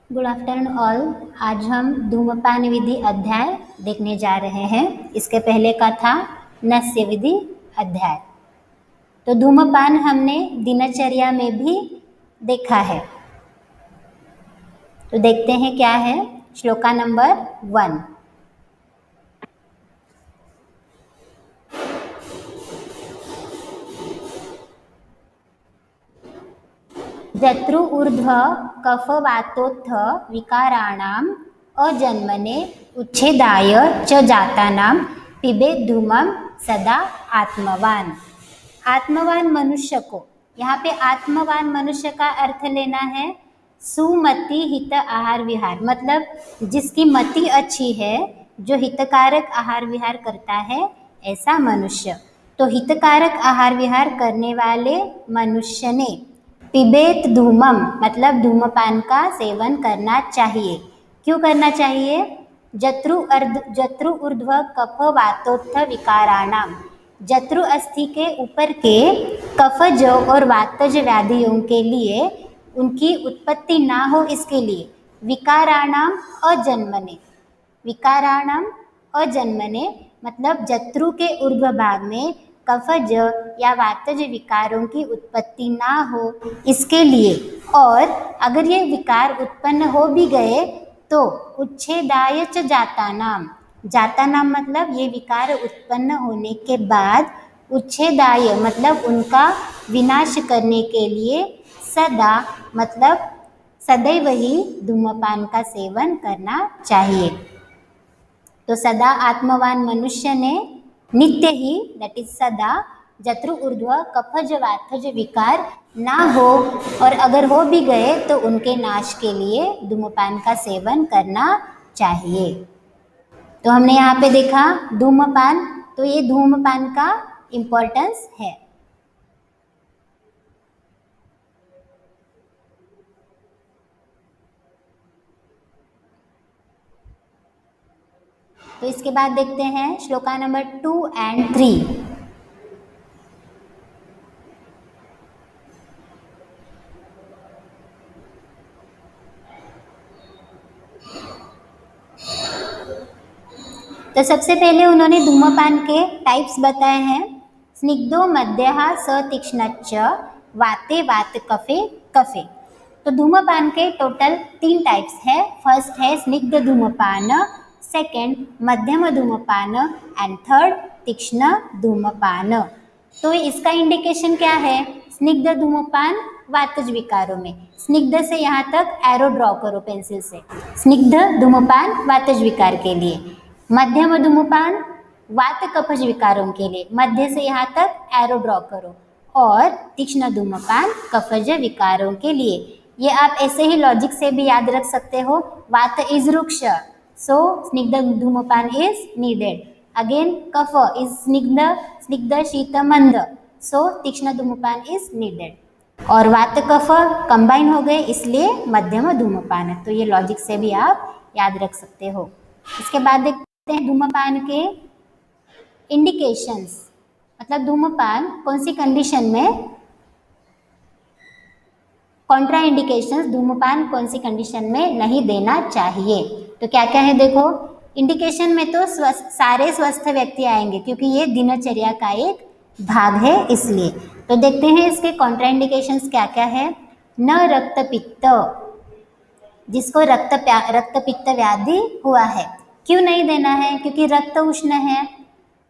Good afternoon all. आज हम धूम्रपान विधि अध्याय देखने जा रहे हैं। इसके पहले का था नस्य विधि अध्याय। तो धूम्रपान हमने दिनचर्या में भी देखा है। तो देखते हैं क्या है। श्लोका नंबर 1। जत्रु ऊर्ध्व कफवातोत्थ विकाराणाम अजन्मने उच्छेदाय च जातानां पिबेत् धूमं सदा आत्मवान। आत्मवान मनुष्य को, यहाँ पे आत्मवान मनुष्य का अर्थ लेना है सुमति हित आहार विहार, मतलब जिसकी मति अच्छी है, जो हितकारक आहार विहार करता है, ऐसा मनुष्य। तो हितकारक आहार विहार करने वाले मनुष्य ने पिबेत धूमम मतलब धूमपान का सेवन करना चाहिए। क्यों करना चाहिए? जत्रु ऊर्ध्व कफ वातोत्थ विकाराणाम, जत्रु अस्थि के ऊपर के कफज और वातज व्याधियों के लिए उनकी उत्पत्ति ना हो, इसके लिए विकाराणाम अजन्मने, विकाराणाम अजन्मने मतलब जत्रु के ऊर्ध्व भाग में कफज या वातज विकारों की उत्पत्ति ना हो, इसके लिए। और अगर ये विकार उत्पन्न हो भी गए तो उच्छेदाय च जातानाम, जातानाम मतलब ये विकार उत्पन्न होने के बाद उच्छेदाय मतलब उनका विनाश करने के लिए सदा मतलब सदैव ही धूम्रपान का सेवन करना चाहिए। तो सदा आत्मवान मनुष्य ने नित्य ही दैट इज सदा जत्रु ऊर्ध्व कफज वातज विकार ना हो, और अगर हो भी गए तो उनके नाश के लिए धूम्रपान का सेवन करना चाहिए। तो हमने यहाँ पे देखा धूम्रपान, तो ये धूम्रपान का इम्पोर्टेंस है। तो इसके बाद देखते हैं श्लोका नंबर 2 and 3। तो सबसे पहले उन्होंने धूम्रपान के टाइप्स बताए हैं। स्निग्धो मध्यः सतीक्ष्णच्च वाते वात कफे कफे। तो धूम्रपान के टोटल 3 टाइप्स है। फर्स्ट है स्निग्ध धूम्रपान, सेकेंड मध्यम धूम्रपान एंड थर्ड तीक्ष्ण धूम्रपान। तो इसका इंडिकेशन क्या है? स्निग्ध धूम्रपान वातज विकारों में, स्निग्ध से यहाँ तक एरो ड्रॉ करो पेंसिल से, स्निग्ध धूम्रपान वातज विकार के लिए। मध्यम धूम्रपान वात कफज विकारों के लिए, मध्य से यहाँ तक एरो ड्रॉ करो। और तीक्ष्ण धूम्रपान कफज विकारों के लिए। ये आप ऐसे ही लॉजिक से भी याद रख सकते हो। वात इज रुक्ष, so स्निग्ध धूम्रपान is needed. Again cough is स्निग्ध शीत मंद, so तीक्ष्ण धूम्रपान is needed. और वात कफ कंबाइन हो गए इसलिए मध्यम धूम्रपान है। तो ये लॉजिक से भी आप याद रख सकते हो। इसके बाद देखते हैं धूम्रपान के इंडिकेशंस, मतलब धूम्रपान कौन सी कंडीशन में, कॉन्ट्रा इंडिकेशंस, धूम्रपान कौन सी कंडीशन में नहीं देना चाहिए। तो क्या क्या है देखो। इंडिकेशन में तो सारे स्वस्थ व्यक्ति आएंगे क्योंकि ये दिनचर्या का एक भाग है, इसलिए। तो देखते हैं इसके कॉन्ट्रा इंडिकेशंस क्या क्या है। न रक्त पित्त, जिसको रक्त पित्त व्याधि हुआ है, क्यों नहीं देना है? क्योंकि रक्त उष्ण है,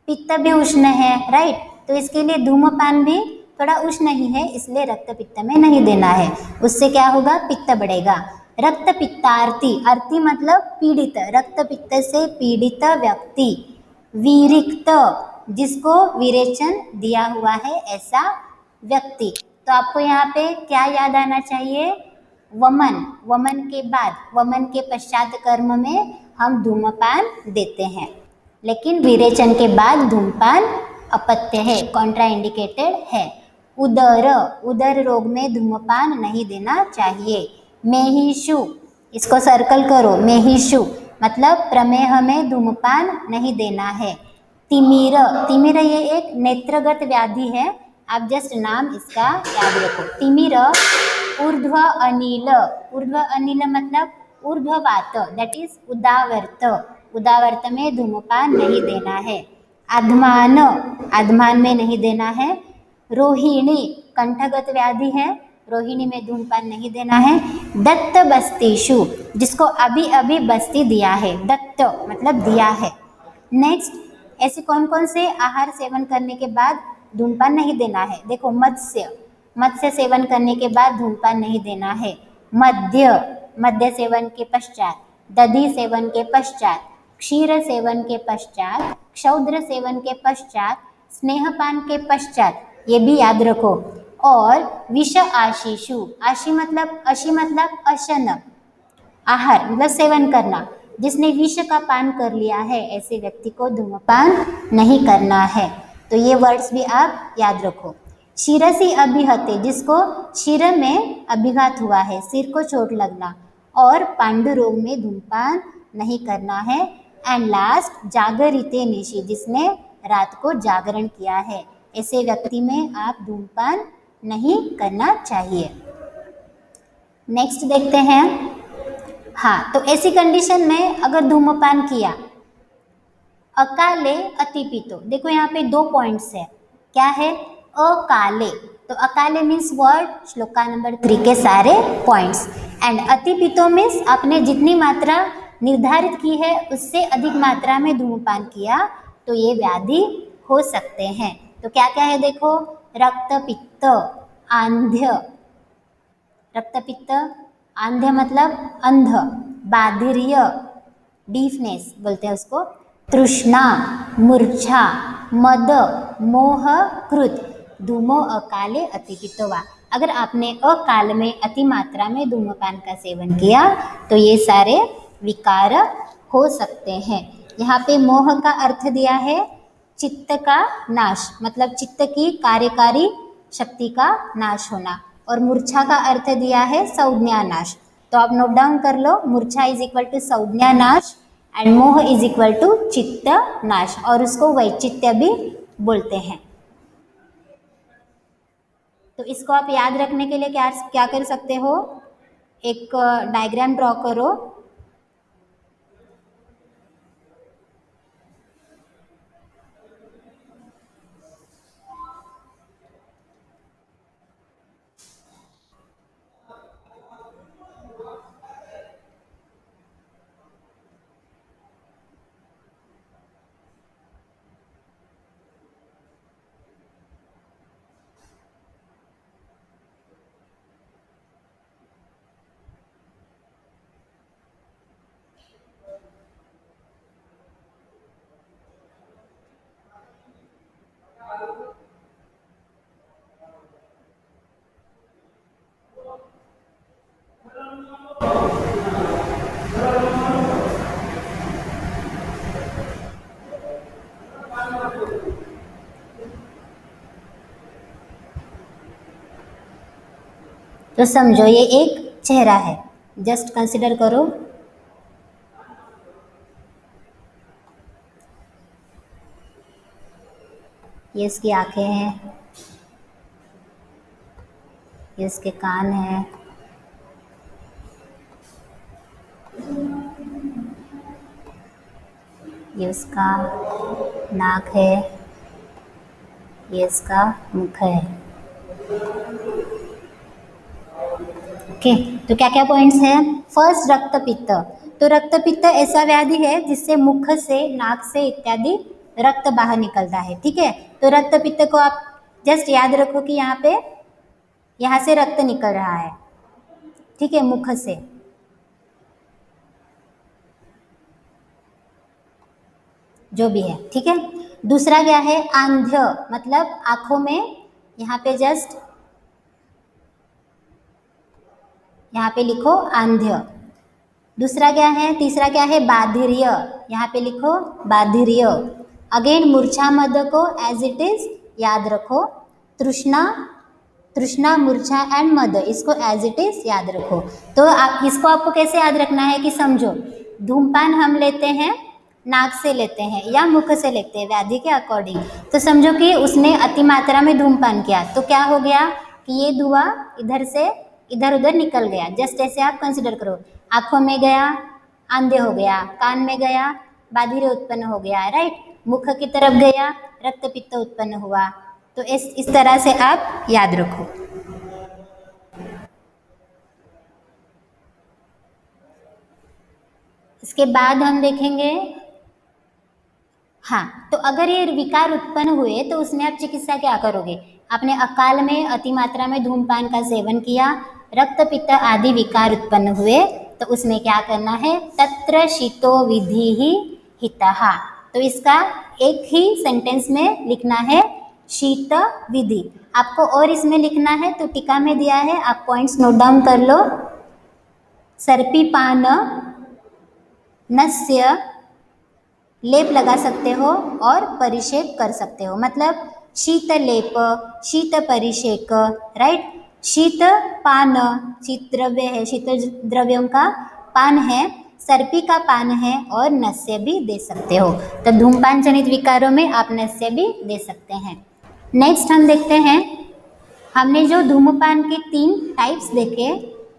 पित्त भी उष्ण है, राइट। तो इसके लिए धूम्रपान भी थोड़ा उष्ण ही है, इसलिए रक्त पित्त में नहीं देना है। उससे क्या होगा? पित्त बढ़ेगा। रक्त पित्तार्थी, अर्थी मतलब पीड़ित, रक्त पित्त से पीड़ित व्यक्ति। विरिक्त, जिसको विरेचन दिया हुआ है, ऐसा व्यक्ति। तो आपको यहाँ पे क्या याद आना चाहिए? वमन, वमन के बाद, वमन के पश्चात कर्म में हम धूम्रपान देते हैं, लेकिन विरेचन के बाद धूम्रपान अपत्य है, कॉन्ट्रा इंडिकेटेड है। उदर, उदर रोग में धूम्रपान नहीं देना चाहिए। मेहिषु, इसको सर्कल करो, मेहिषु मतलब प्रमेह में धूम्रपान नहीं देना है। तिमिर, तिमिर ये एक नेत्रगत व्याधि है, आप जस्ट नाम इसका याद रखो। तिमिर। ऊर्ध्व अनिल, ऊर्ध्व अनिल मतलब ऊर्ध्ववात दैट इज उदावर्त, उदावर्त में धूमपान नहीं देना है। आध्मान, आध्मान में नहीं देना है। रोहिणी, कंठगत व्याधि है, रोहिणी में धूमपान नहीं देना है। दत्त बस्तीशु, जिसको अभी अभी बस्ती दिया है, दत्त मतलब दिया है। नेक्स्ट, ऐसे कौन कौन से आहार सेवन करने के बाद धूमपान नहीं देना है? देखो, मत्स्य, मत्स्य सेवन करने के बाद धूमपान नहीं देना है। मद्य, मद्य सेवन के पश्चात। दधि सेवन के पश्चात। क्षीर सेवन के पश्चात। क्षौद्र सेवन के पश्चात। स्नेहपान के पश्चात, ये भी याद रखो। और विष आशीषु, आशी मतलब अशी मतलब अशन, आहार मतलब सेवन करना, जिसने विष का पान कर लिया है ऐसे व्यक्ति को धूमपान नहीं करना है। तो ये वर्ड्स भी आप याद रखो। शिरसी अभिहते, जिसको शिर में अभिघात हुआ है, सिर को चोट लगना, और पांडु रोग में धूमपान नहीं करना है। एंड लास्ट, जागरिते निशि, जिसने रात को जागरण किया है, ऐसे व्यक्ति में आप धूमपान नहीं करना चाहिए। नेक्स्ट देखते हैं। हाँ, तो ऐसी कंडीशन में अगर धूमपान किया, अकाले अतिपितो, देखो यहाँ पे 2 पॉइंट्स है। क्या है? अकाले, तो अकाले मीन्स वर्ड, श्लोका नंबर 3 के सारे पॉइंट्स। एंड अतिपितो मीन्स आपने जितनी मात्रा निर्धारित की है उससे अधिक मात्रा में धूमपान किया तो ये व्याधि हो सकते हैं। तो क्या क्या है देखो, रक्तपित्त, आंध्य, रक्तपित्त, आंध्य मतलब अंध, बाधिर्य डीफनेस बोलते हैं उसको, तृष्णा, मूर्छा, मद, मोह, कृत, धूमो अकाले अतिपित्तवा। अगर आपने अकाल में अति मात्रा में धूमपान का सेवन किया तो ये सारे विकार हो सकते हैं। यहाँ पे मोह का अर्थ दिया है चित्त का नाश, मतलब चित्त की कार्यकारी शक्ति का नाश होना, और मूर्छा का अर्थ दिया है संज्ञा नाश। तो आप नोट डाउन कर लो, मूर्छा इज इक्वल टू संज्ञा नाश एंड मोह इज इक्वल टू चित्त नाश, और उसको वैचित्य भी बोलते हैं। तो इसको आप याद रखने के लिए क्या क्या कर सकते हो, एक डायग्राम ड्रॉ करो। तो समझो ये एक चेहरा है, जस्ट कंसिडर करो। ये इसकी आंखें हैं, ये इसके कान हैं, ये उसका नाक है, ये इसका मुख है। ओके, तो क्या क्या पॉइंट्स हैं? फर्स्ट, रक्तपित्त। तो रक्तपित्त ऐसा व्याधि है जिससे मुख से, नाक से इत्यादि रक्त बाहर निकलता है। ठीक है, तो रक्तपित्त को आप जस्ट याद रखो कि यहाँ पे, यहाँ से रक्त निकल रहा है, ठीक है, मुख से। जो भी है, ठीक है। दूसरा क्या है? आंध्य, मतलब आंखों में, यहाँ पे जस्ट यहाँ पे लिखो आंध्य। दूसरा क्या है? तीसरा क्या है? बाधिर्य, यहाँ पे लिखो बाधिर्य। अगेन मूर्छा मद को एज इट इज याद रखो। तृष्णा, तृष्णा, मूर्छा एंड मद, इसको एज इट इज याद रखो। तो आप इसको, आपको कैसे याद रखना है कि समझो, धूमपान हम लेते हैं, नाक से लेते हैं या मुख से लेते हैं व्याधि के अकॉर्डिंग। तो समझो कि उसने अति मात्रा में धूमपान किया तो क्या हो गया कि ये धुआं इधर से इधर उधर निकल गया। जस्ट ऐसे आप कंसिडर करो, आँखों में गया आंधे हो गया, कान में गया बाधिर उत्पन्न हो गया, राइट। मुख की तरफ गया रक्त पित्त उत्पन्न हुआ। तो इस तरह से आप याद रखो। इसके बाद हम देखेंगे, हाँ, तो अगर ये विकार उत्पन्न हुए तो उसमें आप चिकित्सा क्या करोगे। आपने अकाल में अति मात्रा में धूमपान का सेवन किया, रक्त पित्त आदि विकार उत्पन्न हुए, तो उसमें क्या करना है, तत्र शीतो विधि ही हितः। तो इसका एक ही सेंटेंस में लिखना है शीत विधि। आपको और इसमें लिखना है तो टीका में दिया है, आप पॉइंट्स नोट डाउन कर लो। सर्पीपान नस्य लेप लगा सकते हो और परिषेक कर सकते हो, मतलब शीत लेप, शीत परिषेक, राइट। शीत पान, शीत द्रव्य है, शीतल द्रव्यों का पान है, सर्पी का पान है, और नस्य भी दे सकते हो। तो धूमपान जनित विकारों में आप नस्य भी दे सकते हैं। नेक्स्ट हम देखते हैं, हमने जो धूमपान के 3 टाइप्स देखे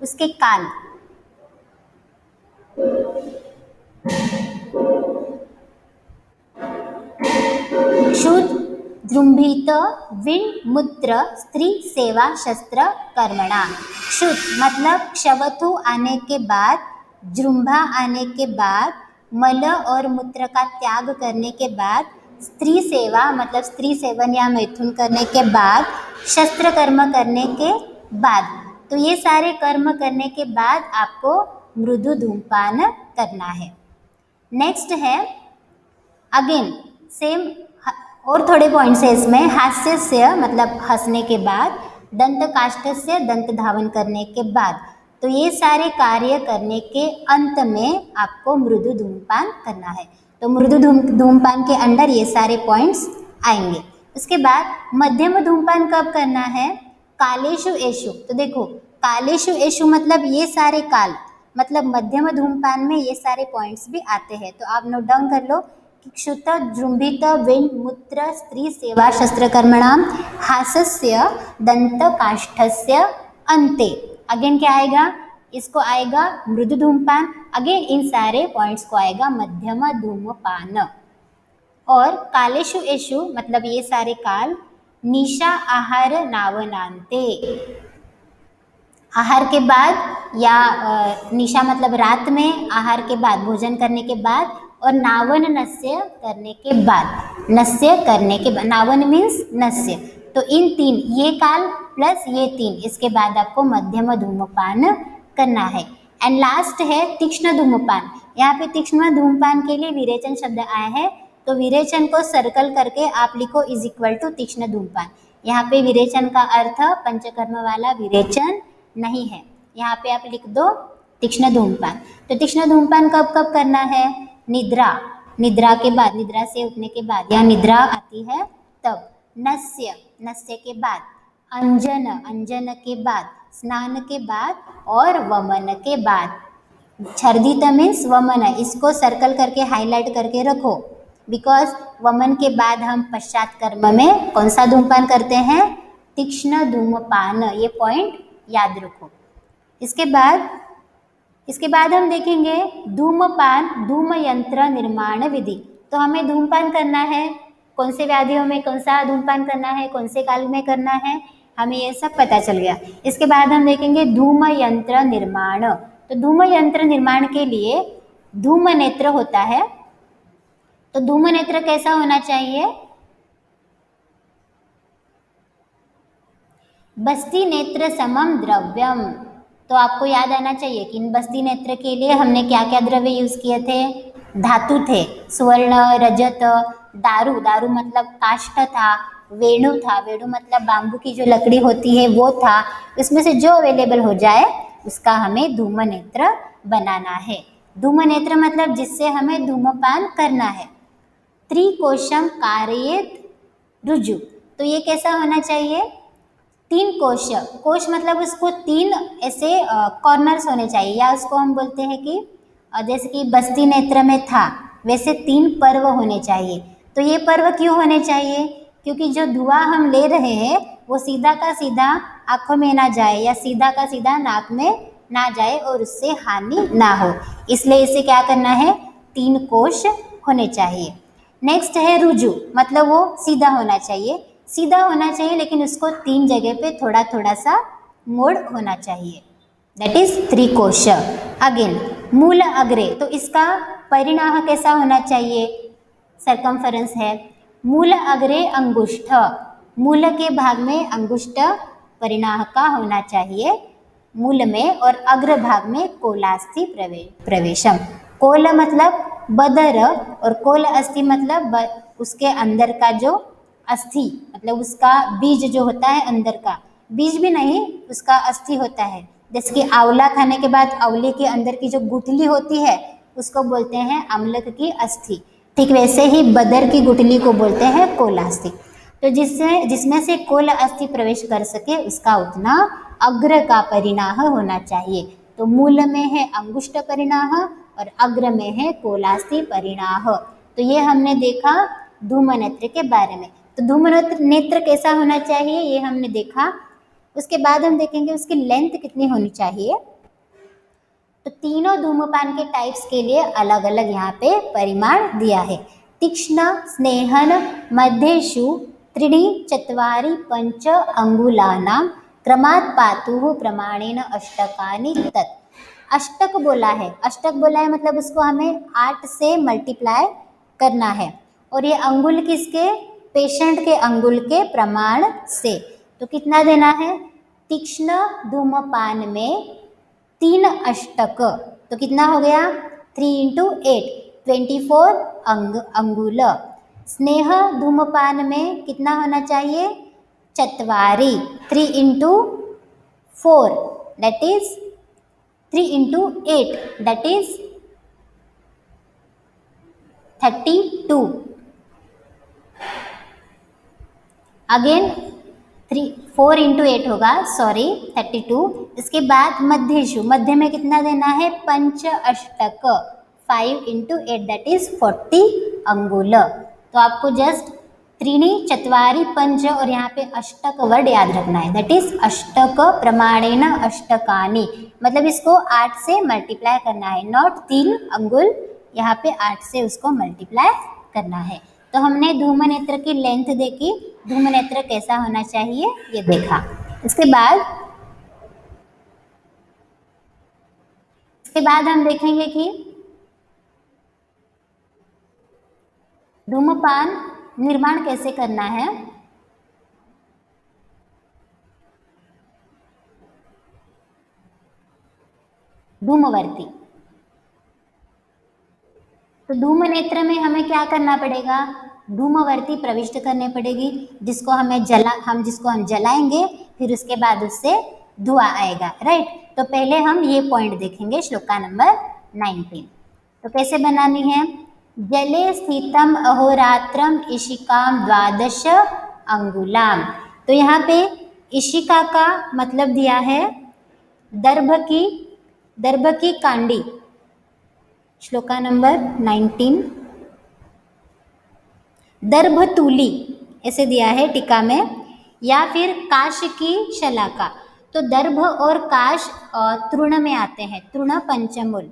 उसके काल। शुद्ध द्रुम्भित विणमूत्र स्त्री सेवा शस्त्र कर्मणा। शुद्ध मतलब क्षवथु आने के बाद, जृंभा आने के बाद, मल और मूत्र का त्याग करने के बाद, स्त्री सेवा मतलब स्त्री सेवन या मैथुन करने के बाद, शस्त्र कर्म करने के बाद। तो ये सारे कर्म करने के बाद आपको मृदु धूमपान करना है। नेक्स्ट है अगेन सेम और थोड़े पॉइंट्स है इसमें। हास्य से मतलब हंसने के बाद, दंत काष्ठ से दंत धावन करने के बाद। तो ये सारे कार्य करने के अंत में आपको मृदु धूमपान करना है। तो मृदु धूमपान के अंडर ये सारे पॉइंट्स आएंगे। उसके बाद मध्यम धूमपान कब करना है, कालेषु एषु। तो देखो कालेषु एषु मतलब ये सारे काल, मतलब मध्यम धूमपान में ये सारे पॉइंट्स भी आते हैं। तो आप नोट डाउन कर लो, क्षुत जृंभित विणमूत्र स्त्री सेवा शस्त्र कर्मणाम हासस्य दंत काष्ठस्य अन्ते। अगेन क्या आएगा, इसको आएगा मृदु धूमपान। अगेन इन सारे पॉइंट्स को आएगा मध्यम धूमपान। और कालेषु एषु मतलब ये सारे काल, निशा आहार नावनान्ते, आहार के बाद या निशा मतलब रात में, आहार के बाद भोजन करने के बाद, और नावन नस्य करने के बाद। नस्य करने के बाद, नावन मीन्स नस्य। तो इन 3 ये काल प्लस ये 3, इसके बाद आपको मध्यम धूमपान करना है। एंड लास्ट है तीक्ष्ण धूमपान। यहाँ पे तीक्ष्ण धूमपान के लिए विरेचन शब्द आया है, तो विरेचन को सर्कल करके आप लिखो इज इक्वल टू तीक्ष्ण धूमपान। यहाँ पे विरेचन का अर्थ पंचकर्म वाला विरेचन नहीं है, यहाँ पे आप लिख दो तीक्ष्ण धूमपान। तो तीक्ष्ण धूमपान कब कब करना है, निद्रा, निद्रा के बाद, निद्रा से उठने के बाद या निद्रा आती है तब, नस्य, नस्य के बाद, अंजन, अंजन के बाद, स्नान के बाद, और वमन के बाद। छर्दित मीन्स वमन, इसको सर्कल करके हाईलाइट करके रखो, बिकॉज वमन के बाद हम पश्चात कर्म में कौन सा धूमपान करते हैं, तीक्ष्ण धूमपान। ये पॉइंट याद रखो। इसके बाद हम देखेंगे धूमपान धूम यंत्र निर्माण विधि। तो हमें धूमपान करना है, कौन से व्याधियों में कौन सा धूमपान करना है, कौन से काल में करना है, हमें ये सब पता चल गया। इसके बाद हम देखेंगे धूम यंत्र निर्माण। तो धूम यंत्र निर्माण के लिए धूम नेत्र होता है। तो धूम नेत्र कैसा होना चाहिए, बस्ती नेत्र समम द्रव्यम। तो आपको याद आना चाहिए कि इन बस्ती नेत्र के लिए हमने क्या क्या द्रव्य यूज किए थे, धातु थे, स्वर्ण, रजत, दारू, दारू मतलब काष्ठ था, वेणु था, वेणु मतलब बांबू की जो लकड़ी होती है वो था। इसमें से जो अवेलेबल हो जाए उसका हमें धूम नेत्र बनाना है। धूम नेत्र मतलब जिससे हमें धूमपान करना है। त्रिकोशम कार्येत रुजु। तो ये कैसा होना चाहिए, 3 कोश, कोश मतलब उसको 3 ऐसे कॉर्नर्स होने चाहिए, या उसको हम बोलते हैं कि जैसे कि बस्ती नेत्र में था वैसे 3 पर्व होने चाहिए। तो ये पर्व क्यों होने चाहिए, क्योंकि जो धुआं हम ले रहे हैं वो सीधा का सीधा आंखों में ना जाए या सीधा का सीधा नाक में ना जाए और उससे हानि ना हो, इसलिए इसे क्या करना है, 3 कोश होने चाहिए। नेक्स्ट है रुजु, मतलब वो सीधा होना चाहिए, सीधा होना चाहिए लेकिन उसको 3 जगह पे थोड़ा थोड़ा सा मोड़ होना चाहिए, दैट इज 3 कोश। अगेन मूल अग्रे, तो इसका परिणाम कैसा होना चाहिए, सरकमफरेंस है। मूल अग्रे अंगुष्ठ, मूल के भाग में अंगुष्ठ परिणाम का होना चाहिए मूल में, और अग्र भाग में कोलास्थि प्रवेशम। कोल मतलब बदर और कोल अस्थि मतलब उसके अंदर का जो अस्थि, मतलब उसका बीज जो होता है, अंदर का बीज भी नहीं, उसका अस्थि होता है। जैसे कि आंवला खाने के बाद आंवले के अंदर की जो गुठली होती है उसको बोलते हैं अम्लक की अस्थि, ठीक वैसे ही बदर की गुठली को बोलते हैं कोलास्थि। तो जिसमें से कोल अस्थि प्रवेश कर सके उसका उतना अग्र का परिणाम होना चाहिए। तो मूल में है अंगुष्ठ परिणाम और अग्र में है कोलास्थि परिणाम। तो ये हमने देखा धूम नेत्र के बारे में। तो धूम नेत्र कैसा होना चाहिए ये हमने देखा। उसके बाद हम देखेंगे उसकी लेंथ कितनी होनी चाहिए। तो तीनों धूमपान के टाइप्स के लिए अलग अलग यहाँ पे परिमाण दिया है। तीक्ष्ण स्नेहन मध्येषु 3-4 5 अंगुलानां क्रमात् पातुः प्रमाणेन अष्टकानि तत्। अष्टक बोला है, अष्टक बोला है मतलब उसको हमें 8 से मल्टीप्लाई करना है, और ये अंगुल किसके, पेशेंट के अंगुल के प्रमाण से। तो कितना देना है, तीक्ष्ण धूमपान में 3 अष्टक, तो कितना हो गया 3 × 8 24 अंगुल। स्नेह धूमपान में कितना होना चाहिए 4, 3 × 4 that is 3 × 8 that is 32। Again 4 × 8 होगा, सॉरी 32। इसके बाद मध्येषु, मध्य में कितना देना है 5 अष्टक 5 × 8 दैट इज 40 अंगुल। तो आपको जस्ट 3 4 5 और यहाँ पे अष्टक वर्ड याद रखना है, दैट इज अष्टक प्रमाणेन अष्टकानि, मतलब इसको 8 से मल्टीप्लाई करना है, नॉट 3 अंगुल, यहाँ पे 8 से उसको मल्टीप्लाई करना है। तो हमने धूम नेत्र की लेंथ देखी, धूम नेत्र कैसा होना चाहिए ये देखा। इसके बाद हम देखेंगे कि धूमपान निर्माण कैसे करना है। धूमवर्ती, तो धूम नेत्र में हमें क्या करना पड़ेगा, धूमवर्ती प्रविष्ट करने पड़ेगी, जिसको हम जलाएंगे, फिर उसके बाद उससे धुआं आएगा, राइट। तो पहले हम ये पॉइंट देखेंगे श्लोका नंबर 19। तो कैसे बनानी है, जले स्थितम अहोरात्रम इशिकाम 12 अंगुलाम। तो यहाँ पे इशिका का मतलब दिया है दर्भ की कांडी, श्लोका नंबर 19। दर्भतूली ऐसे दिया है टीका में, या फिर काश की शलाका। तो दर्भ और काश तृण में आते हैं, तृण पंचमूल।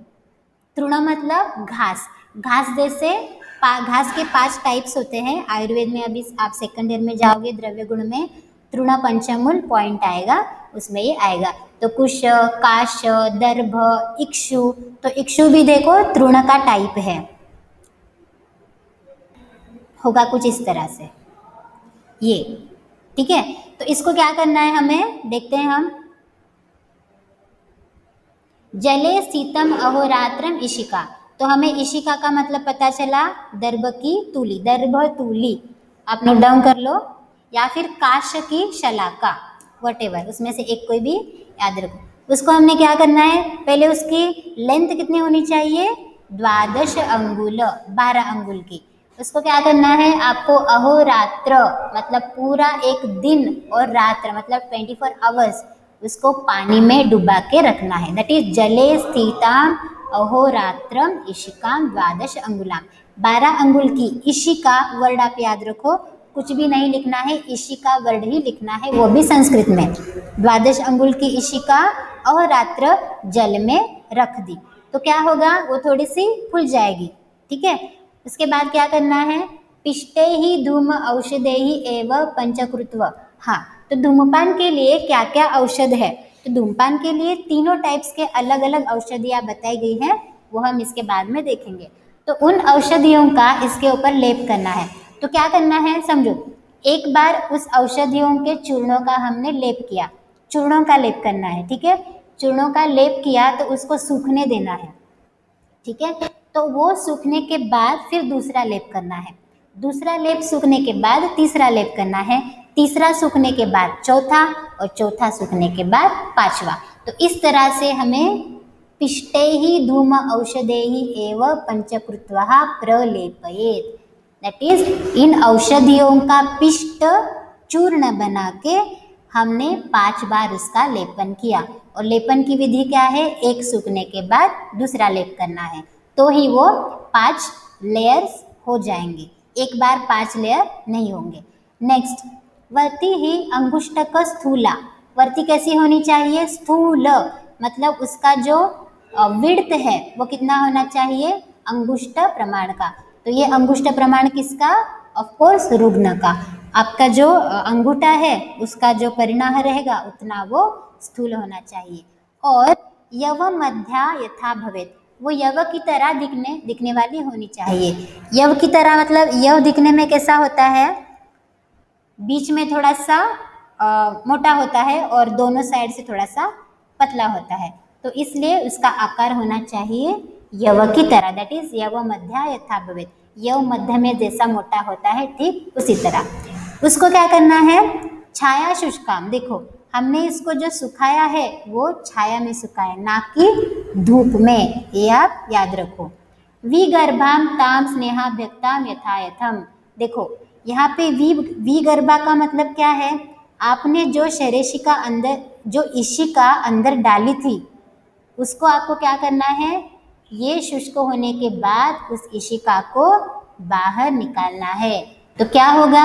तृण मतलब घास, घास जैसे घास के 5 टाइप्स होते हैं आयुर्वेद में। अभी आप सेकंड ईयर में जाओगे द्रव्य गुण में तृण पंचमूल पॉइंट आएगा, उसमें ये आएगा। तो कुश, काश, दर्भ, इक्षु, तो इक्षु भी देखो तृण का टाइप है, होगा कुछ इस तरह से ये, ठीक है। तो इसको क्या करना है हमें, देखते हैं हम। जले स्थितम अहोरात्रम इशिका, तो हमें इशिका का मतलब पता चला दर्भ की तूली, दर्भतूली आप नोट डाउन कर लो, या फिर काश की शलाका, व्हाटएवर, उसमें से एक कोई भी याद रखो। उसको हमने क्या करना है, पहले उसकी लेंथ कितनी होनी चाहिए 12 अंगुल, 12 अंगुल की। उसको क्या करना है आपको, अहोरात्र मतलब पूरा एक दिन, और रात्र मतलब 24 आवर्स उसको पानी में डुबा के रखना है, दैट इज जले स्थिताम अहोरात्रम इशिकाम 12 अंगुलाम। 12 अंगुल की इशिका वर्ड आप याद रखो, कुछ भी नहीं लिखना है, इशिका वर्ड ही लिखना है, वो भी संस्कृत में। 12 अंगुल की इशिका अहोरात्र जल में रख दी तो क्या होगा, वो थोड़ी सी फूल जाएगी। ठीक है, उसके बाद क्या करना है, पिष्टे ही धूम औषधे ही एवं पंचकृत्व। हाँ, तो धूमपान के लिए क्या क्या औषध है, तो धूमपान के लिए तीनों टाइप्स के अलग अलग औषधियाँ बताई गई हैं, वो हम इसके बाद में देखेंगे। तो उन औषधियों का इसके ऊपर लेप करना है। तो क्या करना है समझो, एक बार उस औषधियों के चूर्णों का हमने लेप किया, चूर्णों का लेप करना है। ठीक है, चूर्णों का लेप किया तो उसको सूखने देना है। ठीक है, तो वो सूखने के बाद फिर दूसरा लेप करना है, दूसरा लेप सूखने के बाद तीसरा लेप करना है, तीसरा सूखने के बाद चौथा, और चौथा सूखने के बाद पांचवा। तो इस तरह से हमें पिष्टे ही धूम औषधे ही एवं पंचकृत्वा प्रलेपयेत, दैट इज इन औषधियों का पिष्ट चूर्ण बना के हमने 5 बार उसका लेपन किया। और लेपन की विधि क्या है, एक सूखने के बाद दूसरा लेप करना है, तो ही वो 5 लेयर्स हो जाएंगे, एक बार 5 लेयर नहीं होंगे। नेक्स्ट, वर्ती ही अंगुष्टक स्थूला। वर्ती कैसी होनी चाहिए, स्थूल, मतलब उसका जो विड्थ है वो कितना होना चाहिए, अंगुष्ठ प्रमाण का। तो ये अंगुष्ठ प्रमाण किसका, ऑफ कोर्स रुग्ण का। आपका जो अंगूठा है उसका जो परिणाम रहेगा उतना वो स्थूल होना चाहिए। और यव मध्या यथा भवेत, वो यव की तरह दिखने वाली होनी चाहिए। यव की तरह मतलब यव दिखने में कैसा होता है, बीच में थोड़ा सा मोटा होता है और दोनों साइड से थोड़ा सा पतला होता है, तो इसलिए उसका आकार होना चाहिए यव की तरह, दैट इज यव मध्या यथा भवेत। यव मध्य में जैसा मोटा होता है ठीक उसी तरह। उसको क्या करना है, छाया शुष्काम, देखो हमने इसको जो सुखाया है वो छाया में सुखाया, ना कि धूप में, ये आप याद रखो। विगर्भाम ताम स्नेहाभ्यक्ताम यथायथम, देखो यहाँ पे विगर्भा का मतलब क्या है, आपने जो शरेशिका अंदर, जो इशिका अंदर डाली थी उसको आपको क्या करना है, ये शुष्क होने के बाद उस इशिका को बाहर निकालना है। तो क्या होगा,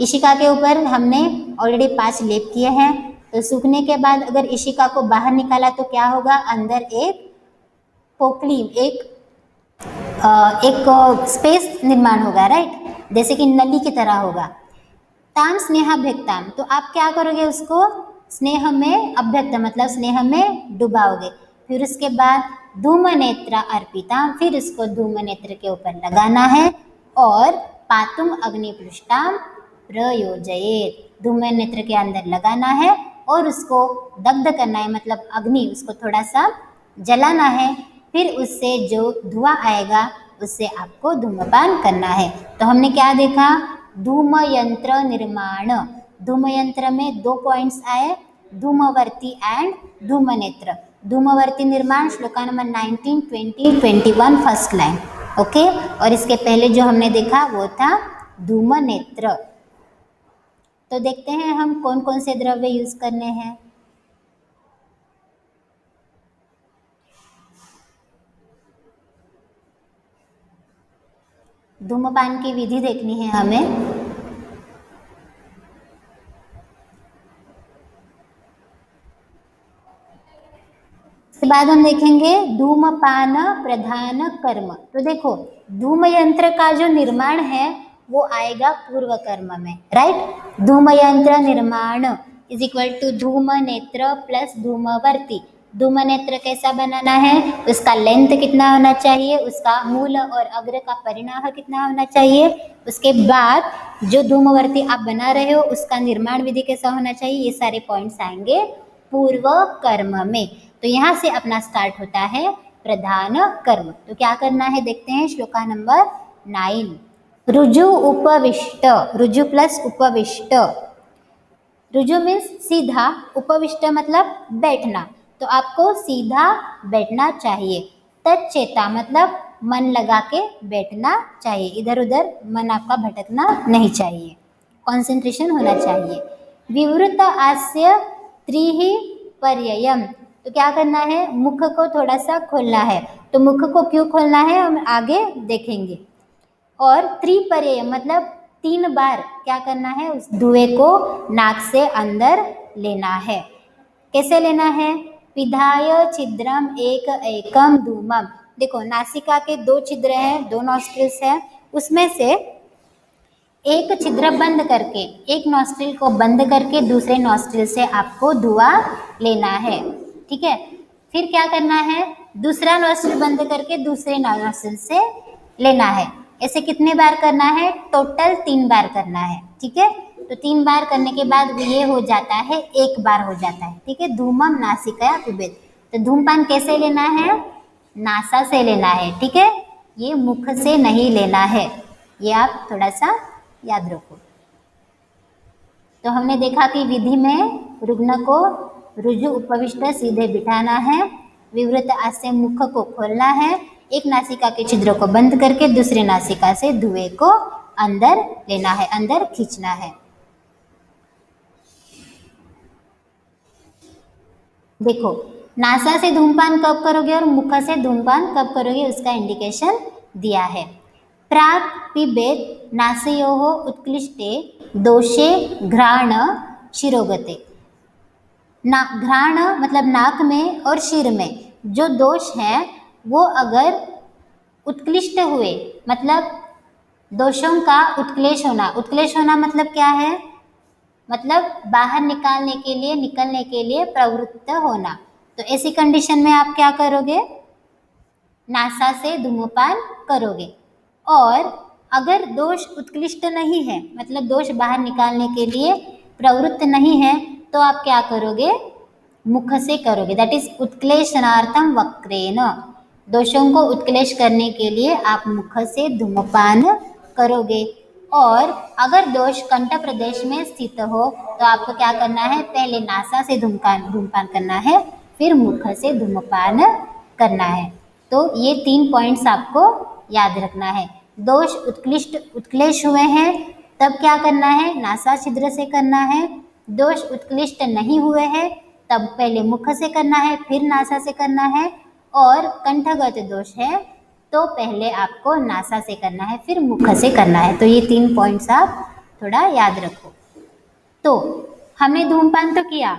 इशिका के ऊपर हमने ऑलरेडी 5 लेप किए हैं, तो सूखने के बाद अगर इशिका को बाहर निकाला तो क्या होगा, अंदर एक पोकली, एक स्पेस निर्माण होगा, राइट, जैसे कि नली की तरह होगा। ताम स्नेहाभ्यक्ताम, तो आप क्या करोगे, उसको स्नेह में अभ्यक्त मतलब स्नेह में डुबाओगे। फिर उसके बाद धूम नेत्र अर्पिता, फिर उसको धूम नेत्र के ऊपर लगाना है। और पातुम अग्निपृष्ठाम प्रयोजयेत, धूम नेत्र के अंदर लगाना है और उसको दग्ध करना है, मतलब अग्नि, उसको थोड़ा सा जलाना है। फिर उससे जो धुआं आएगा उससे आपको धूमपान करना है। तो हमने क्या देखा, धूम यंत्र निर्माण, धूम यंत्र में 2 पॉइंट्स आए, धूमवर्ती एंड धूम नेत्र। धूमवर्ती निर्माण shloka number 19, 20, 21 first line, okay. और इसके पहले जो हमने देखा वो था धूम नेत्र। तो देखते हैं हम कौन कौन से द्रव्य यूज करने हैं। धूमपान की विधि देखनी है हमें। इसके बाद हम देखेंगे धूमपान प्रधान कर्म। तो देखो धूम यंत्र का जो निर्माण है वो आएगा पूर्व कर्म में, राइट। धूम यंत्र निर्माण इज इक्वल टू धूम नेत्र प्लस धूमवर्ती। धूम नेत्र कैसा बनाना है, उसका लेंथ कितना होना चाहिए, उसका मूल और अग्र का परिणाम कितना होना चाहिए। उसके बाद जो धूमवर्ती आप बना रहे हो उसका निर्माण विधि कैसा होना चाहिए, ये सारे पॉइंट्स आएंगे पूर्व कर्म में। तो यहाँ से अपना स्टार्ट होता है प्रधान कर्म। तो क्या करना है देखते हैं, श्लोका नंबर 9। रुजु उपविष्ट, रुजु प्लस उपविष्ट, रुजु मीन्स सीधा, उपविष्ट मतलब बैठना, तो आपको सीधा बैठना चाहिए। तच्चेता मतलब मन लगा के बैठना चाहिए, इधर उधर मन आपका भटकना नहीं चाहिए, कंसंट्रेशन होना चाहिए। विवृत आस्य त्रिहि पर्ययम, तो क्या करना है, मुख को थोड़ा सा खोलना है। तो मुख को क्यों खोलना है हम आगे देखेंगे। और त्रिपर्यय मतलब 3 बार क्या करना है, उस धुएं को नाक से अंदर लेना है। कैसे लेना है? पिधाय छिद्रम एक एकम धूमम। देखो नासिका के 2 छिद्र हैं, 2 नॉस्ट्रिल्स हैं, उसमें से एक छिद्र बंद करके, एक नॉस्ट्रिल को बंद करके दूसरे नॉस्ट्रिल से आपको धुआं लेना है। ठीक है, फिर क्या करना है, दूसरा नॉस्ट्रिल बंद करके दूसरे नॉस्ट्रिल से लेना है। ऐसे कितने बार करना है? टोटल 3 बार करना है। ठीक है, तो 3 बार करने के बाद ये हो जाता है, 1 बार हो जाता है। ठीक है, धूमम नासिकया पिबेत। तो धूमपान कैसे लेना है? नासा से लेना है। ठीक है, ये मुख से नहीं लेना है, ये आप थोड़ा सा याद रखो। तो हमने देखा कि विधि में रुग्ण को रुजु उपविष्ट सीधे बिठाना है, विवृत आस्य मुख को खोलना है, एक नासिका के छिद्र को बंद करके दूसरे नासिका से धुएं को अंदर लेना है, अंदर खींचना है। देखो नासा से धूमपान कब करोगे और मुख से धूमपान कब करोगे, उसका इंडिकेशन दिया है। प्राक पिबेत नासयोः उत्क्लिष्टे दोषे घ्राण शिरोगते। घ्राण मतलब नाक में और शिर में जो दोष है वो अगर उत्क्लिष्ट हुए, मतलब दोषों का उत्क्लेश होना। उत्क्लेश होना मतलब क्या है? मतलब बाहर निकलने के लिए प्रवृत्त होना। तो ऐसी कंडीशन में आप क्या करोगे? नासा से धूमपान करोगे। और अगर दोष उत्कृष्ट नहीं है, मतलब दोष बाहर निकालने के लिए प्रवृत्त नहीं है, तो आप क्या करोगे? मुख से करोगे। दैट इज उत्क्लेशनार्थम वक्रेण। दोषों को उत्क्लेश करने के लिए आप मुख से धूमपान करोगे। और अगर दोष कंठ प्रदेश में स्थित हो तो आपको क्या करना है? पहले नासा से धूमपान करना है, फिर मुख से धूमपान करना है। तो ये 3 पॉइंट्स आपको याद रखना है। दोष उत्क्लेश हुए हैं तब क्या करना है? नासा छिद्र से करना है। दोष उत्कृष्ट नहीं हुए हैं तब पहले मुख से करना है, फिर नासा से करना है। और कंठगत दोष है तो पहले आपको नासा से करना है, फिर मुख से करना है। तो ये 3 पॉइंट्स आप थोड़ा याद रखो। तो हमने धूमपान तो किया,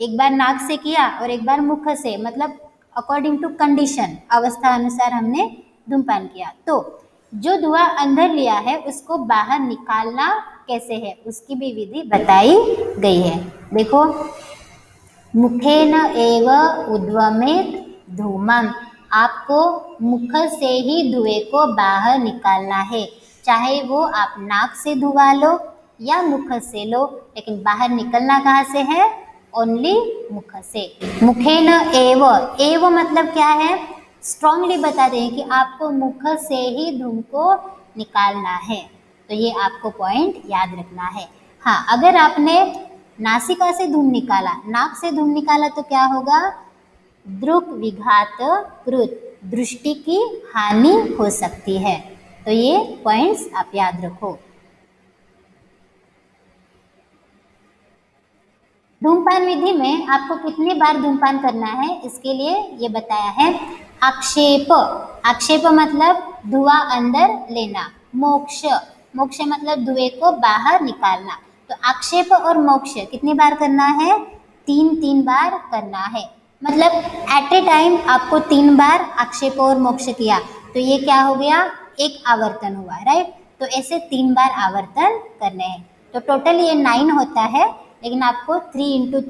एक बार नाक से किया और एक बार मुख से, मतलब अकॉर्डिंग टू कंडीशन, अवस्था अनुसार हमने धूमपान किया। तो जो धुआं अंदर लिया है उसको बाहर निकालना कैसे है, उसकी भी विधि बताई गई है। देखो, मुखेन एव उद्वमेत धूमम। आपको मुख से ही धुएं को बाहर निकालना है, चाहे वो आप नाक से धुआं लो या मुख से लो, लेकिन बाहर निकलना कहाँ से है? ओनली मुख से। मुखेन एव, एव मतलब क्या है? स्ट्रांगली बताते हैं कि आपको मुख से ही धूम को निकालना है। तो ये आपको पॉइंट याद रखना है। हाँ, अगर आपने नासिका से धूम निकाला, नाक से धूम निकाला तो क्या होगा? दृक् विघात कृत, दृष्टि की हानि हो सकती है। तो ये पॉइंट्स आप याद रखो। धूमपान विधि में आपको कितनी बार धूमपान करना है इसके लिए ये बताया है। आक्षेप, आक्षेप मतलब धुआं अंदर लेना। मोक्ष, मोक्ष मतलब धुएं को बाहर निकालना। तो आक्षेप और मोक्ष कितनी बार करना है? 3 बार करना है। मतलब एट ए टाइम आपको 3 बार आक्षेप और मोक्ष किया तो ये क्या हो गया? एक आवर्तन हुआ, राइट। तो ऐसे 3 बार आवर्तन करने हैं। तो टोटल ये 9 होता है, लेकिन आपको 3 ×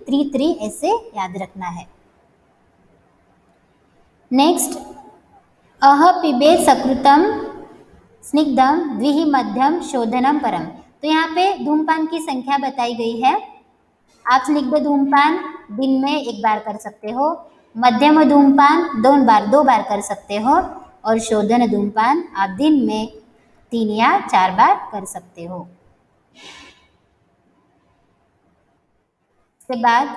3 3 ऐसे याद रखना है। नेक्स्ट, अह पिबे सकृतम स्निग्धम द्विहि मध्यम शोधनम परम। तो यहाँ पे धूमपान की संख्या बताई गई है। आप स्निग्ध धूमपान दिन में 1 बार कर सकते हो, मध्यम धूमपान 2 बार कर सकते हो, और शोधन धूमपान आप दिन में 3 या 4 बार कर सकते हो। इसके बाद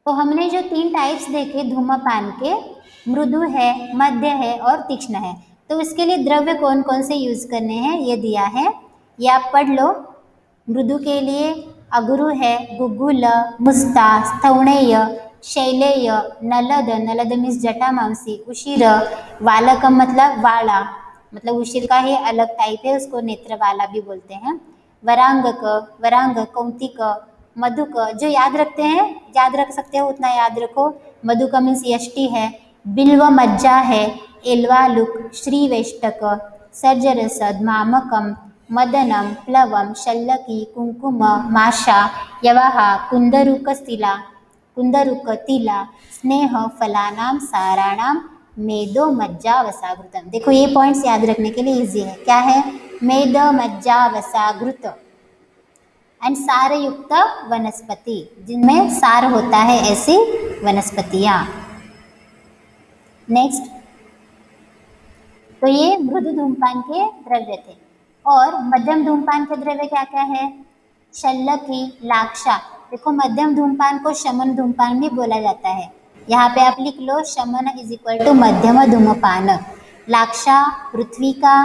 तो हमने जो 3 टाइप्स देखे धूमपान के, मृदु है, मध्य है और तीक्ष्ण है। तो इसके लिए द्रव्य कौन कौन से यूज करने हैं ये दिया है, ये आप पढ़ लो। मृदु के लिए अगुरु है, गुगुल, मुस्ता, स्थौणेय, शैलेय, नलद, नलद मीन्स जटा मांसी, उशिर, वालकम मतलब वाला, मतलब उशीर का ही अलग टाइप है, उसको नेत्रबाला भी बोलते हैं। वरांगक, वरांग, कौंतिक, मधुक, जो याद रखते हैं, याद रख सकते हो उतना याद रखो। मधुक मीन्स यष्टि है, बिल्व मज्जा है, एल्वालुक, श्रीवेष्टक, सर्जरसद, मामकम, मदनम, प्लवम, शल्लकी, कुंकुम, माशा, यवाहा, कुंदरुकशिला, कुंदरुकतिला, स्नेह, फलानाम, साराणाम, मेदो मज्जा वसाघृतम। देखो ये पॉइंट्स याद रखने के लिए इजी है। क्या है? मेद मज्जा वसाघृत एंड सारयुक्त वनस्पति, जिनमें सार होता है ऐसी वनस्पतियां। नेक्स्ट, तो ये मृदु धूमपान के द्रव्य थे। और मध्यम धूमपान के द्रव्य क्या क्या है? शल्लकी, लाक्षा। देखो मध्यम धूमपान को शमन धूमपान भी बोला जाता है। यहाँ पे आप लिख लो, शमन इज इक्वल टू मध्यम धूमपान। लाक्षा, पृथ्वी का,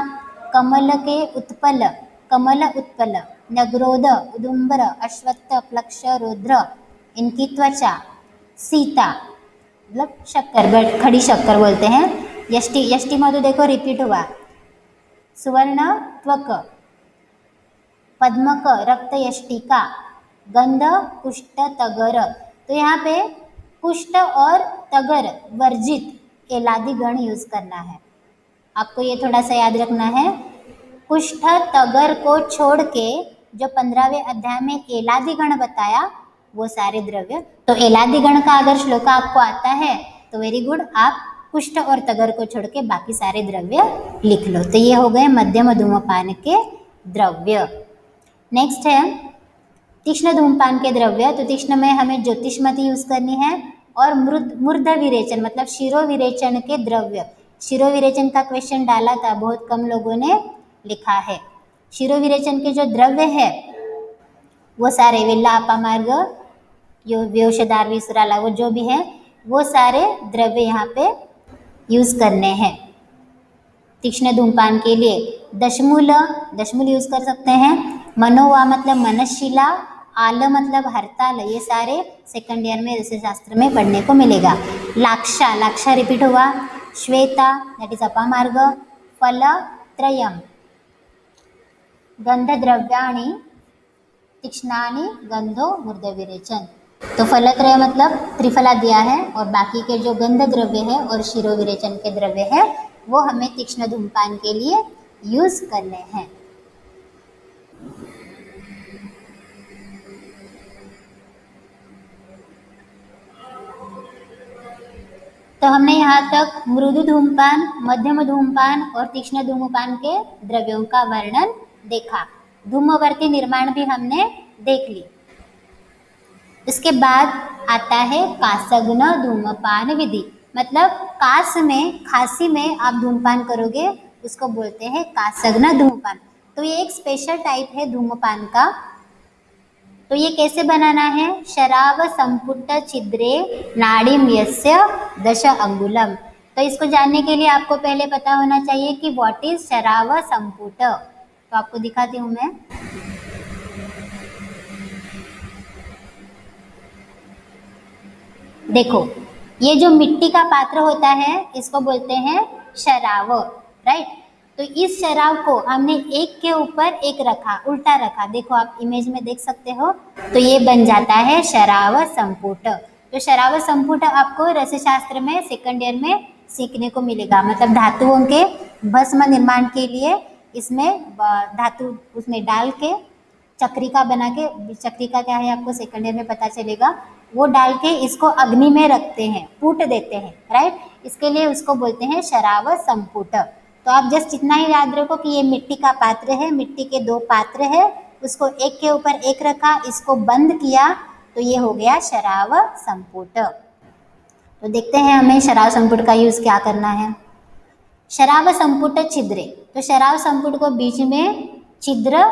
कमल के उत्पल, कमल उत्पल, नगरोद, उदुम्बर, अश्वत्थ, प्लक्ष, रौद्र, इनकी त्वचा, सीता मतलब शक्कर, खड़ी शक्कर बोलते हैं। यष्टि, यष्टि मधु देखो रिपीट हुआ। सुवर्ण, त्वक, पद्मक, रक्त यष्टिका, गंध, कुष्ठ, तगर। तो यहाँ पे कुष्ठ और तगर वर्जित एलादि गण यूज करना है, आपको ये थोड़ा सा याद रखना है। कुष्ठ तगर को छोड़ के जो 15वें अध्याय में एलादि गण बताया वो सारे द्रव्य, तो एलादि गण का अगर श्लोक आपको आता है तो वेरी गुड, आप कुष्ठ और तगर को छोड़ के बाकी सारे द्रव्य लिख लो। तो ये हो गए मध्यम धूमपान के द्रव्य। नेक्स्ट है तीक्ष्ण धूमपान के द्रव्य। तो तीक्ष्ण में हमें ज्योतिष्मति यूज करनी है। और मूर्ध विरेचन मतलब शिरो विरेचन के द्रव्य। शिरो विरेचन का क्वेश्चन डाला था, बहुत कम लोगों ने लिखा है। शिरो विरेचन के जो द्रव्य है वो सारे वेल्ला अपामार्ग, यो व्योषधार विसुराला, वो जो भी है वो सारे द्रव्य यहाँ पे यूज करने हैं तीक्ष्ण धूमपान के लिए। दशमूल, दशमूल यूज कर सकते हैं। मनोवा मतलब मनशिला, आल मतलब हरताल, ये सारे सेकंड ईयर में रसशास्त्र में पढ़ने को मिलेगा। लाक्षा, लाक्षा रिपीट हुआ। श्वेता दैट इज अपामार्ग। फल त्रयम, गंधद्रव्याणि तीक्ष्णानि गंधो मूर्ध विरेचन। तो फलत्रय मतलब त्रिफला दिया है, और बाकी के जो गंध द्रव्य है और शिरो विरेचन के द्रव्य है वो हमें तीक्ष्ण धूमपान के लिए यूज करने हैं। तो हमने यहाँ तक मृदु धूमपान, मध्यम धूमपान और तीक्ष्ण धूमपान के द्रव्यों का वर्णन देखा। धूमवर्ती निर्माण भी हमने देख ली। इसके बाद आता है कासग्न धूमपान विधि, मतलब कास में, खांसी में आप धूमपान करोगे उसको बोलते हैं कासग्न धूमपान। तो ये एक स्पेशल टाइप है धूमपान का। तो ये कैसे बनाना है? शराब संपुट छिद्रे नाड़ीम यस्य 10 अंगुलम। तो इसको जानने के लिए आपको पहले पता होना चाहिए कि व्हाट इज शराब संपुट। तो आपको दिखाती हूँ मैं। देखो ये जो मिट्टी का पात्र होता है इसको बोलते हैं शराव, राइट। तो इस शराब को हमने एक के ऊपर एक रखा, उल्टा रखा, देखो आप इमेज में देख सकते हो। तो ये बन जाता है शराव संपुट। तो शराव संपुट आपको रसशास्त्र में सेकंड ईयर में सीखने को मिलेगा। मतलब धातुओं के भस्म निर्माण के लिए इसमें धातु उसमें डाल के चक्रिका बना के, चक्रिका क्या है आपको सेकंड ईयर में पता चलेगा, वो डाल के इसको अग्नि में रखते हैं, पूट देते हैं, राइट। इसके लिए उसको बोलते हैं शराव संपुट। तो आप जस्ट इतना ही याद रखो कि ये मिट्टी का पात्र है, मिट्टी के 2 पात्र है, उसको एक के ऊपर एक रखा, इसको बंद किया, तो ये हो गया शराव संपुट। तो देखते हैं हमें शराव संपुट का यूज क्या करना है। शराव संपुट छिद्रे, तो शराव संपुट को बीच में छिद्र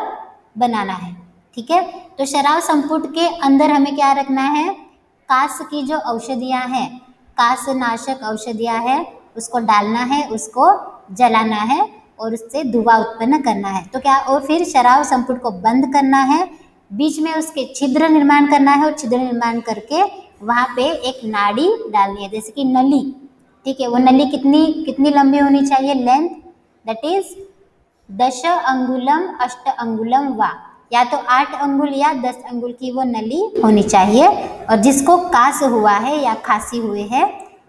बनाना है, ठीक है। तो शराव संपुट के अंदर हमें क्या रखना है? कास की जो औषधियाँ हैं, कास नाशक औषधियाँ हैं, उसको डालना है, उसको जलाना है और उससे धुआं उत्पन्न करना है। तो क्या, और फिर शराव संपुट को बंद करना है, बीच में उसके छिद्र निर्माण करना है, और छिद्र निर्माण करके वहाँ पे एक नाड़ी डालनी है, जैसे कि नली, ठीक है। वो नली कितनी लंबी होनी चाहिए? लेंथ दैट इज 10 अंगुलम 8 अंगुलम वा, या तो 8 अंगुल या 10 अंगुल की वो नली होनी चाहिए। और जिसको कास हुआ है या खांसी हुई है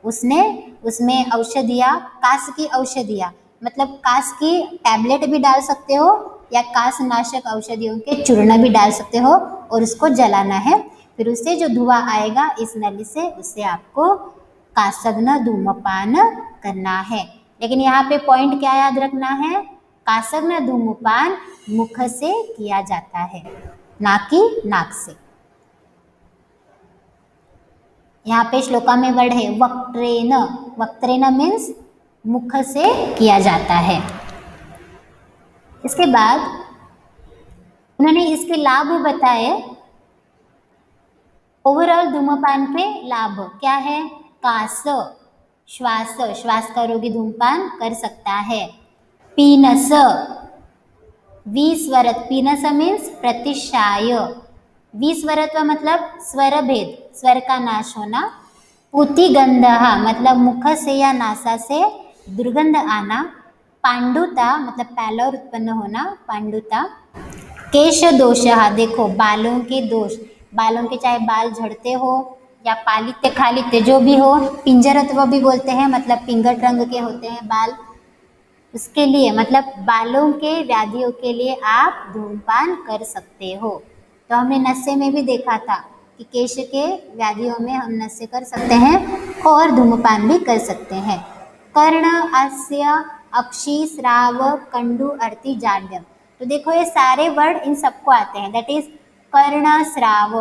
उसने उसमें औषधियाँ, कास की औषधियाँ मतलब कास की टैबलेट भी डाल सकते हो या कास नाशक औषधियों के चूर्ण भी डाल सकते हो और उसको जलाना है। फिर उससे जो धुआं आएगा इस नली से, उससे आपको कासग्न धूमपान करना है। लेकिन यहाँ पे पॉइंट क्या याद रखना है, कासग्न धूमपान मुख से किया जाता है, ना कि नाक से। यहाँ पे श्लोका में वर्ड है वक्त्रेन, वक्त्रेन मीन्स मुख से किया जाता है। इसके बाद उन्होंने इसके लाभ बताए। ओवरऑल धूमपान के लाभ क्या है, कास श्वास, श्वास का रोगी धूमपान कर सकता है। पीनस, विस्वरत, पीनस मीन्स प्रतिशाय, विस्वरत्व मतलब स्वर भेद, स्वर का नाश होना। पुतिगंधः मतलब मुख से या नासा से दुर्गंध आना। पांडुता मतलब पैलोर उत्पन्न होना, पांडुता। केश दोषः, देखो बालों के दोष, बालों के चाहे बाल झड़ते हो या पालित्य खालित्य जो भी हो, पिंजरत्व भी बोलते हैं मतलब पिंगट रंग के होते हैं बाल, उसके लिए मतलब बालों के व्याधियों के लिए आप धूमपान कर सकते हो। तो हमने नशे में भी देखा था कि केश के व्याधियों में हम नशे कर सकते हैं और धूमपान भी कर सकते हैं। कर्ण, हास्य, अक्षी, श्राव, कंडु, अर्ति, जाड्यम। तो देखो ये सारे वर्ड इन सबको आते हैं, दैट इज कर्ण, श्राव।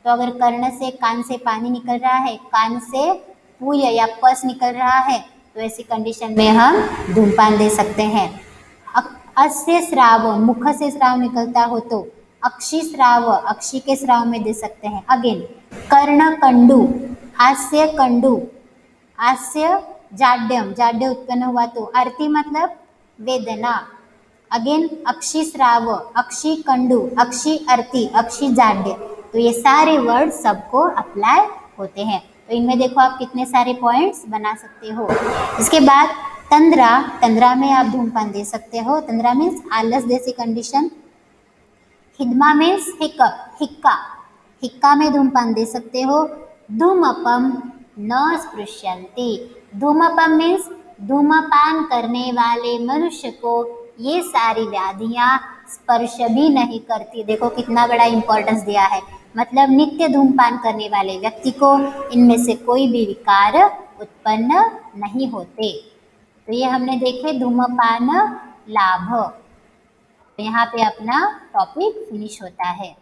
तो अगर कर्ण से कान से पानी निकल रहा है, कान से पूय या पस निकल रहा है, तो ऐसी कंडीशन में हम धूमपान दे सकते हैं। अस्य श्राव, मुख से श्राव निकलता हो तो अक्षी श्राव, अक्षी के श्राव में दे सकते हैं। अगेन कर्ण कंडु, हास्य कंडु, हास्य जाड्यम, जाड्य उत्पन्न हुआ तो। अर्ति मतलब वेदना। अगेन अक्षी श्राव, अक्षी कंडु, अक्षी अर्ति, अक्षी जाड्य। तो ये सारे वर्ड सबको अप्लाई होते हैं। तो इनमें देखो आप कितने सारे पॉइंट्स बना सकते हो। इसके बाद तंद्रा, तंद्रा में आप धूमपान दे सकते हो। तंद्रा मीन्स आलस जैसी कंडीशन। हिद्मा मीन्स हिक्कप, हिक्का, हिक्का में धूमपान दे सकते हो। धूमपम न स्पृश्यन्ति, धूमपम मीन्स धूमपान करने वाले मनुष्य को ये सारी व्याधियाँ स्पर्श भी नहीं करती। देखो कितना बड़ा इंपॉर्टेंस दिया है, मतलब नित्य धूमपान करने वाले व्यक्ति को इनमें से कोई भी विकार उत्पन्न नहीं होते। तो ये हमने देखे धूमपान लाभ। तो यहाँ पे अपना टॉपिक फिनिश होता है।